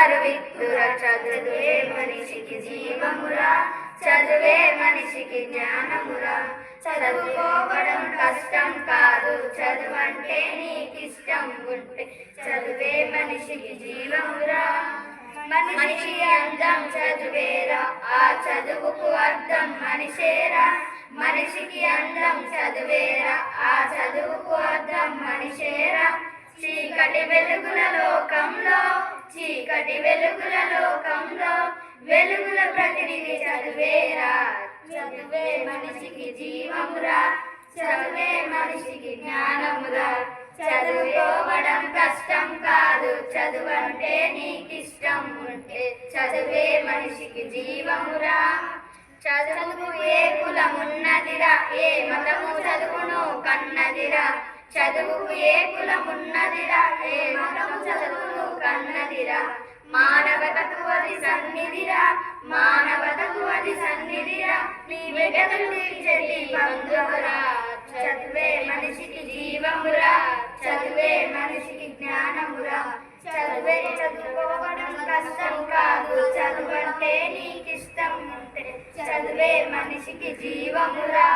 వారు విత్తురా చదువే మనిషికి జీవమురా చదువే మనిషికి జ్ఞానమురా చదువుకోవడం కష్టం కాదు చదువంటే నీకిష్టం ఉంటే చదువే మనిషికి జీవమురా మనిషి అందం చదువేరా ఆ చదువుకు అర్థం మనిషేరా మనిషికి అందం చదువేరా ఆ చదువుకు అర్థం మనిషేరా చీకటి వెలుగుల లోకంలో చీకటి వెలుగుల లోకంలో వెలుగుల ప్రతినిధి చదువేరా చదువే మనిషికి జీవమురా చదువే మనిషికి జ్ఞానమురా చదువుకోవడం కష్టం కాదు చదువంటే నీకిష్టం ఉంటే చదువే మనిషికి జీవమురా చదువుకు ఏ కులమున్నదిరా ఏ మతము చదువును కన్నదిరా చదువుకు ఏ కులమున్నదిరా ఏ మతము చదువును కన్నదిరా మానవతకు అది సన్నిధిరా మానవతకు అది సన్నిధిరా నీ వెగలు తీర్చెడి బంధువురా చదువే మనిషికి జీవమురా చదువే మనిషికి జ్ఞానమురా చదువే చదువుకోవడం కష్టం కాదు చదువంటే నీకిష్టం ఉంటే చదువే మనిషికి జీవమురా.